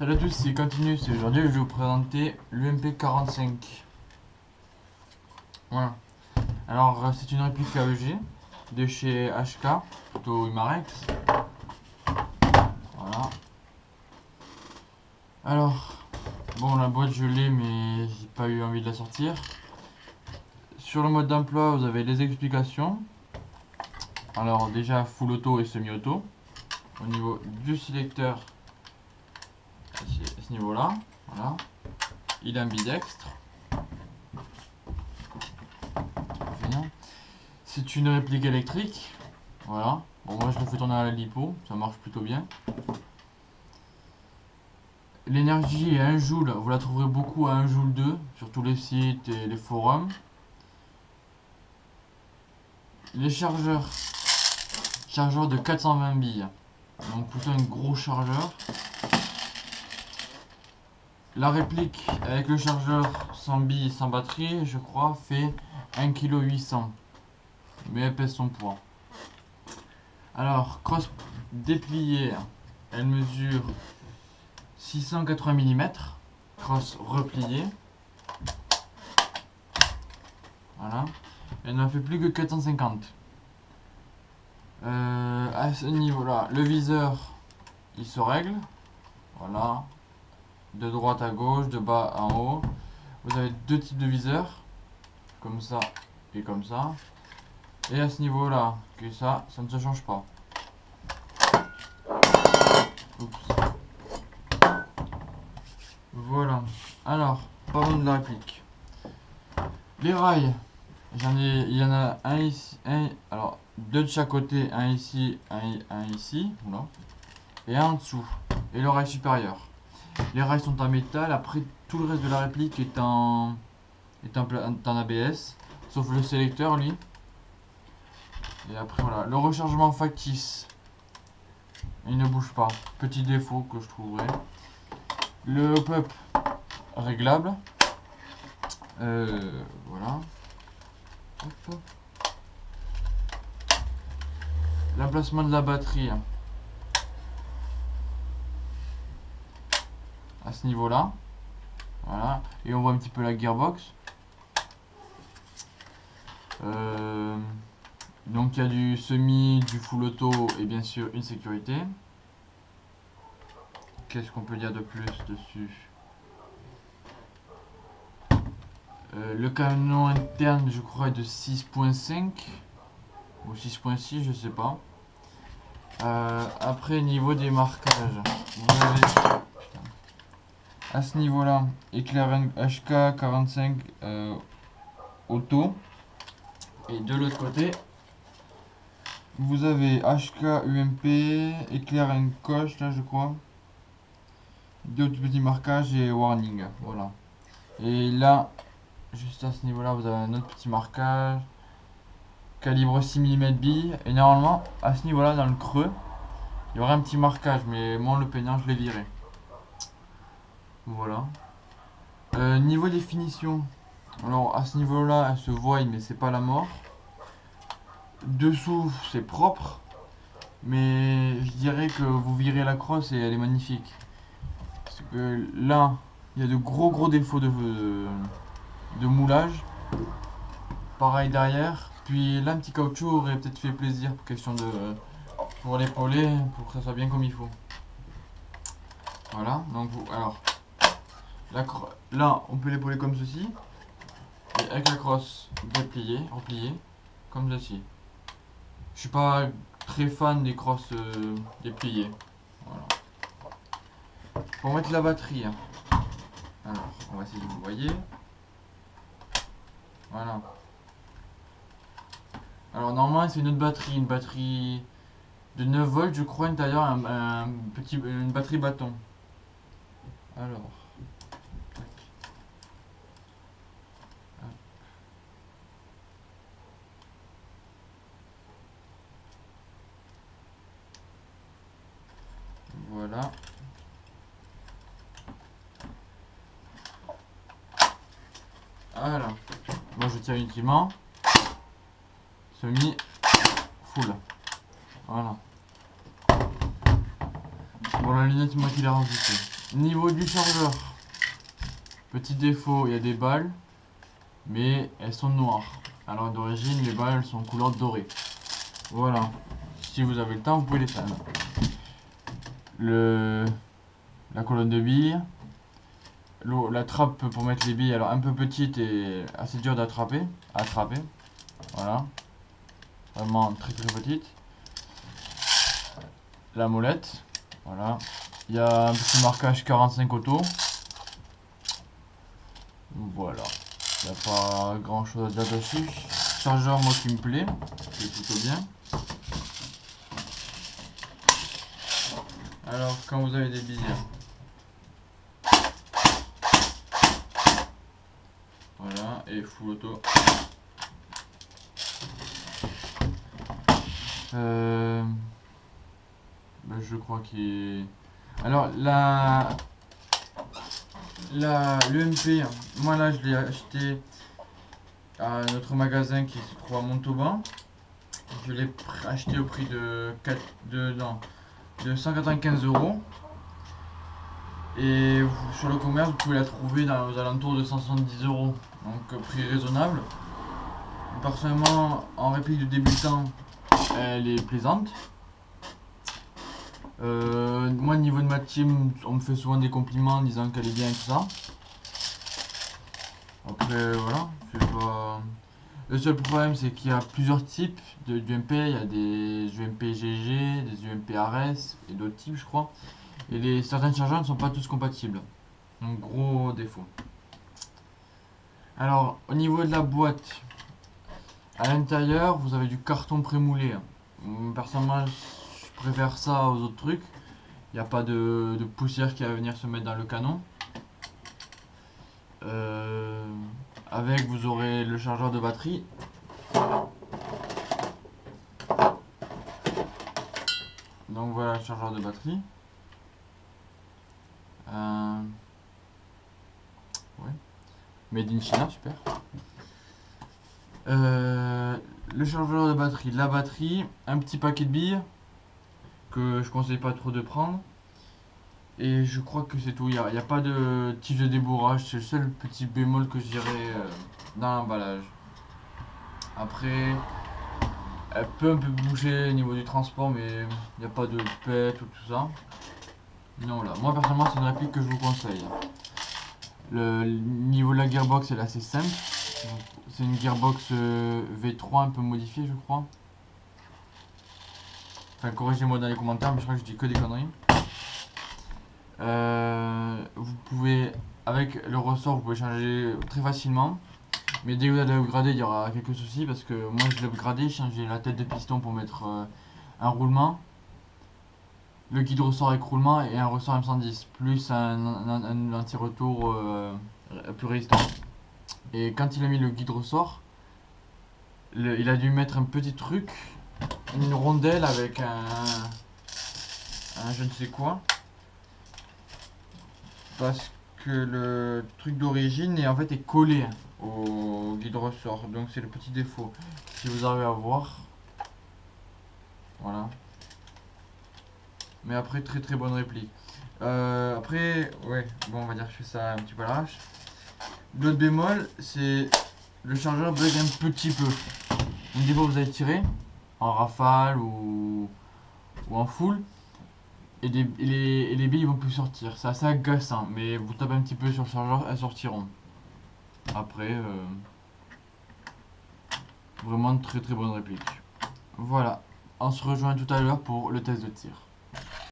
Salut à tous, c'est Continuous et aujourd'hui je vais vous présenter l'UMP 45. Voilà. Alors c'est une réplique AEG de chez HK, plutôt Humarex. Voilà. Alors, bon la boîte je l'ai mais j'ai pas eu envie de la sortir. Sur le mode d'emploi vous avez les explications. Alors déjà full auto et semi-auto. Au niveau du sélecteur, à ce niveau là, voilà. Il est ambidextre. C'est une réplique électrique. Voilà. Bon, moi je le fais tourner à la lipo, ça marche plutôt bien. L'énergie est 1 joule, vous la trouverez beaucoup à 1 joule 2 sur tous les sites et les forums. Les chargeurs de 420 billes, donc plutôt un gros chargeur. La réplique avec le chargeur sans billes, sans batterie, je crois, fait 1,8 kg, mais elle pèse son poids. Alors, crosse dépliée, elle mesure 680 mm, crosse repliée. Voilà, elle n'en fait plus que 450. À ce niveau-là, le viseur, il se règle. Voilà, de droite à gauche, de bas en haut. Vous avez deux types de viseurs, comme ça et comme ça. Et à ce niveau-là, que ça ne se change pas. Oups. Voilà. Alors, parlons de la réplique. Les rails, il y en a un ici, alors deux de chaque côté, un ici, un ici, voilà, et un en dessous, et le rail supérieur. Les rails sont en métal. Après, tout le reste de la réplique est en ABS, sauf le sélecteur, lui. Et après, voilà, le rechargement factice, il ne bouge pas. Petit défaut que je trouverais. Le hop-up réglable. Voilà. Hop. L'emplacement de la batterie à ce niveau là, voilà, et on voit un petit peu la gearbox. Donc il y a du semi, du full auto et bien sûr une sécurité. Qu'est-ce qu'on peut dire de plus dessus? Le canon interne, je crois, est de 6.5 ou 6.6, je sais pas. Après, niveau des marquages, vous avez à ce niveau là éclair HK 45 auto, et de l'autre côté vous avez HK UMP éclair coche là, je crois, deux petits marquages et warning. Voilà, et là juste à ce niveau là vous avez un autre petit marquage calibre 6 mm bille, et normalement à ce niveau là dans le creux il y aurait un petit marquage, mais moi le peignant je l'ai viré. Voilà. Niveau définition, alors à ce niveau là elle se voit mais c'est pas la mort. Dessous c'est propre, mais je dirais que vous virez la crosse et elle est magnifique. Parce que là il y a de gros défauts de moulage. Pareil derrière. Puis là un petit caoutchouc aurait peut-être fait plaisir pour question de pour l'épauler, pour que ça soit bien comme il faut. Voilà, donc alors là on peut l'épauler comme ceci, et avec la crosse dépliée, repliée comme ceci. Je suis pas très fan des crosses dépliées. Voilà. Pour mettre la batterie, alors on va essayer de vous voyez. Voilà. Alors normalement c'est une batterie de 9 volts, je crois, d'ailleurs une batterie bâton. Alors, tac. Voilà. Voilà. Moi je tiens uniquement semi full. Voilà. Bon, la lunette, moi qui l'ai rajouté. Niveau du chargeur, petit défaut, il y a des balles, mais elles sont noires. Alors d'origine, les balles sont couleur dorée. Voilà. Si vous avez le temps, vous pouvez les faire. La colonne de billes. La trappe pour mettre les billes, alors un peu petite et assez dure d'attraper. Voilà. Vraiment très très petite. La molette. Voilà. Il y a un petit marquage 45 auto. Voilà. Il n'y a pas grand chose à dire dessus. Chargeur, moi qui me plaît. C'est plutôt bien. Alors, quand vous avez des billes, voilà, et full auto. Je crois qu'il est... Alors, l'EMP, moi là, je l'ai acheté à notre magasin qui se trouve à Montauban. Je l'ai acheté au prix de 195 €. Et sur le commerce, vous pouvez la trouver aux alentours de 170 €. Donc prix raisonnable. Personnellement, en réplique de débutant, elle est plaisante. Moi, au niveau de ma team, on me fait souvent des compliments en disant qu'elle est bien et tout ça. Après, voilà, je sais pas. Le seul problème, c'est qu'il y a plusieurs types d'UMP. Il y a des UMP GG, des UMP RS et d'autres types, je crois. Et certains chargeurs ne sont pas tous compatibles. Donc, gros défaut. Alors, au niveau de la boîte, à l'intérieur, vous avez du carton prémoulé. Personnellement, je préfère ça aux autres trucs. Il n'y a pas de poussière qui va venir se mettre dans le canon. Avec, vous aurez le chargeur de batterie. Donc voilà le chargeur de batterie. Ouais. Made in China, super. Le chargeur de batterie, la batterie, un petit paquet de billes que je conseille pas trop de prendre. Et je crois que c'est tout. Il n'y a pas de type de débourrage. C'est le seul petit bémol que je dirais dans l'emballage. Après, elle peut un peu bouger au niveau du transport, mais il n'y a pas de pète ou tout ça. Non, voilà. Moi personnellement, c'est une réplique que je vous conseille. Le niveau de la gearbox est assez simple. C'est une gearbox V3 un peu modifiée, je crois. Enfin, corrigez-moi dans les commentaires, mais je crois que je dis que des conneries. Vous pouvez, avec le ressort, vous pouvez changer très facilement. Mais dès que vous allez upgrader, il y aura quelques soucis parce que moi je l'ai upgradé, j'ai changé la tête de piston pour mettre un roulement, le guide ressort avec roulement et un ressort M110, plus un anti-retour plus résistant. Et quand il a mis le guide ressort, il a dû mettre un petit truc, une rondelle avec un je ne sais quoi. Parce que le truc d'origine est en fait collé au guide ressort, donc c'est le petit défaut. Si vous arrivez à voir, voilà. Mais après très très bonne réplique. Après ouais, bon on va dire que je fais ça un petit peu à l'arrache. L'autre bémol, c'est le chargeur bug un petit peu. Donc des fois vous allez tirer en rafale ou en full. Et les billes vont plus sortir. C'est assez agaçant, mais vous tapez un petit peu sur le chargeur, elles sortiront. Après, vraiment très très bonne réplique. Voilà, on se rejoint tout à l'heure pour le test de tir.